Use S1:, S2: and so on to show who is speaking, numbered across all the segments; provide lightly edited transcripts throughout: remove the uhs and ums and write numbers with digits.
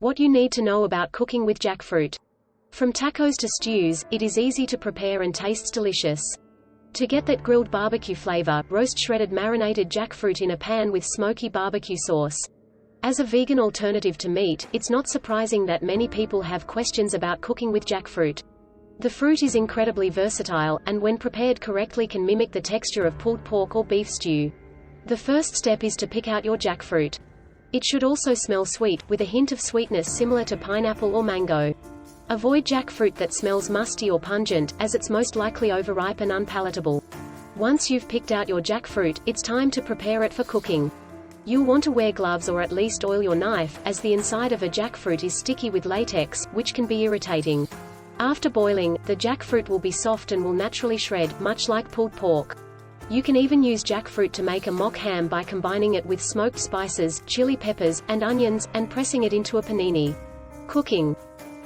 S1: What you need to know about cooking with jackfruit. From tacos to stews, it is easy to prepare and tastes delicious. To get that grilled barbecue flavor, roast shredded marinated jackfruit in a pan with smoky barbecue sauce. As a vegan alternative to meat, it's not surprising that many people have questions about cooking with jackfruit. The fruit is incredibly versatile, and when prepared correctly can mimic the texture of pulled pork or beef stew. The first step is to pick out your jackfruit. It should also smell sweet, with a hint of sweetness similar to pineapple or mango. Avoid jackfruit that smells musty or pungent, as it's most likely overripe and unpalatable. Once you've picked out your jackfruit, it's time to prepare it for cooking. You'll want to wear gloves or at least oil your knife, as the inside of a jackfruit is sticky with latex, which can be irritating. After boiling, the jackfruit will be soft and will naturally shred, much like pulled pork. You can even use jackfruit to make a mock ham by combining it with smoked spices, chili peppers, and onions, and pressing it into a panini. Cooking.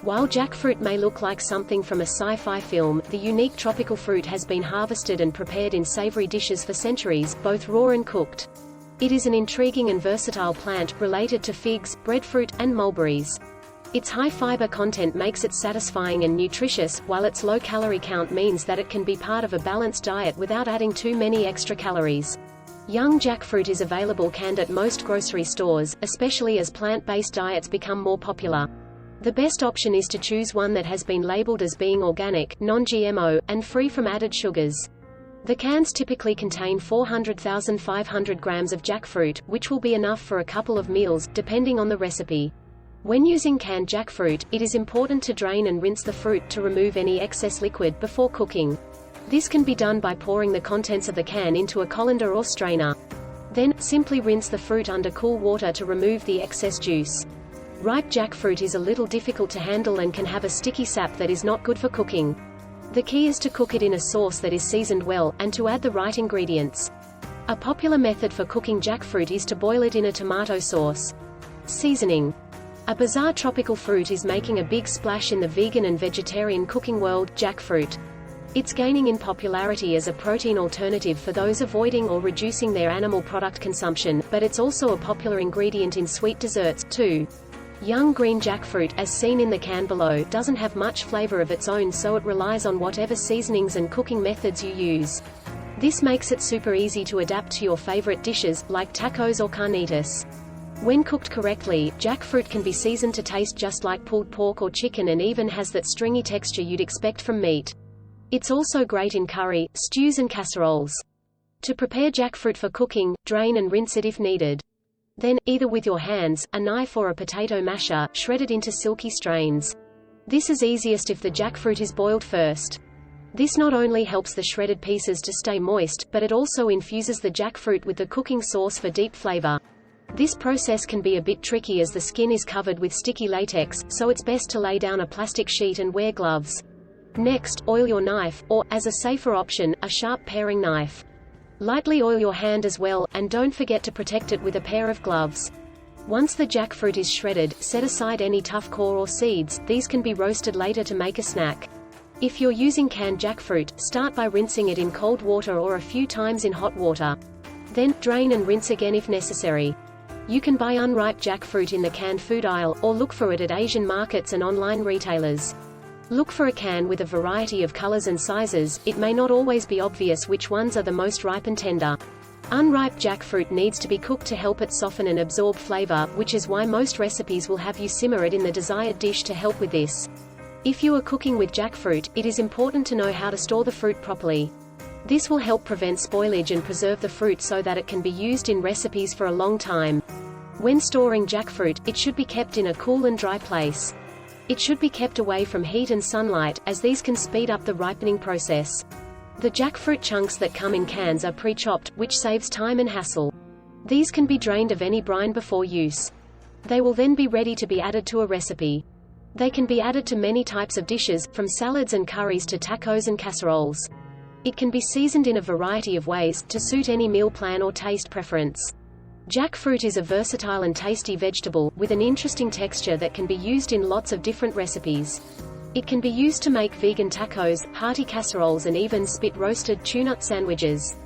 S1: While jackfruit may look like something from a sci-fi film, the unique tropical fruit has been harvested and prepared in savory dishes for centuries, both raw and cooked. It is an intriguing and versatile plant, related to figs, breadfruit, and mulberries. Its high fiber content makes it satisfying and nutritious, while its low calorie count means that it can be part of a balanced diet without adding too many extra calories. Young jackfruit is available canned at most grocery stores, especially as plant-based diets become more popular. The best option is to choose one that has been labeled as being organic, non-GMO, and free from added sugars. The cans typically contain 400,500 grams of jackfruit, which will be enough for a couple of meals, depending on the recipe. When using canned jackfruit, it is important to drain and rinse the fruit to remove any excess liquid before cooking. This can be done by pouring the contents of the can into a colander or strainer. Then, simply rinse the fruit under cool water to remove the excess juice. Ripe jackfruit is a little difficult to handle and can have a sticky sap that is not good for cooking. The key is to cook it in a sauce that is seasoned well, and to add the right ingredients. A popular method for cooking jackfruit is to boil it in a tomato sauce. Seasoning. A bizarre tropical fruit is making a big splash in the vegan and vegetarian cooking world, jackfruit. It's gaining in popularity as a protein alternative for those avoiding or reducing their animal product consumption, but it's also a popular ingredient in sweet desserts, too. Young green jackfruit, as seen in the can below, doesn't have much flavor of its own, so it relies on whatever seasonings and cooking methods you use. This makes it super easy to adapt to your favorite dishes, like tacos or carnitas. When cooked correctly, jackfruit can be seasoned to taste just like pulled pork or chicken and even has that stringy texture you'd expect from meat. It's also great in curry, stews and casseroles. To prepare jackfruit for cooking, drain and rinse it if needed. Then, either with your hands, a knife or a potato masher, shred it into silky strains. This is easiest if the jackfruit is boiled first. This not only helps the shredded pieces to stay moist, but it also infuses the jackfruit with the cooking sauce for deep flavor. This process can be a bit tricky as the skin is covered with sticky latex, so it's best to lay down a plastic sheet and wear gloves. Next, oil your knife, or, as a safer option, a sharp paring knife. Lightly oil your hand as well, and don't forget to protect it with a pair of gloves. Once the jackfruit is shredded, set aside any tough core or seeds. These can be roasted later to make a snack. If you're using canned jackfruit, start by rinsing it in cold water or a few times in hot water. Then, drain and rinse again if necessary. You can buy unripe jackfruit in the canned food aisle, or look for it at Asian markets and online retailers. Look for a can with a variety of colors and sizes. It may not always be obvious which ones are the most ripe and tender. Unripe jackfruit needs to be cooked to help it soften and absorb flavor, which is why most recipes will have you simmer it in the desired dish to help with this. If you are cooking with jackfruit, it is important to know how to store the fruit properly. This will help prevent spoilage and preserve the fruit so that it can be used in recipes for a long time. When storing jackfruit, it should be kept in a cool and dry place. It should be kept away from heat and sunlight, as these can speed up the ripening process. The jackfruit chunks that come in cans are pre-chopped, which saves time and hassle. These can be drained of any brine before use. They will then be ready to be added to a recipe. They can be added to many types of dishes, from salads and curries to tacos and casseroles. It can be seasoned in a variety of ways, to suit any meal plan or taste preference. Jackfruit is a versatile and tasty vegetable, with an interesting texture that can be used in lots of different recipes. It can be used to make vegan tacos, hearty casseroles and even spit-roasted tuna sandwiches.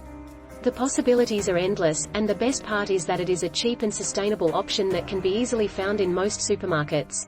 S1: The possibilities are endless, and the best part is that it is a cheap and sustainable option that can be easily found in most supermarkets.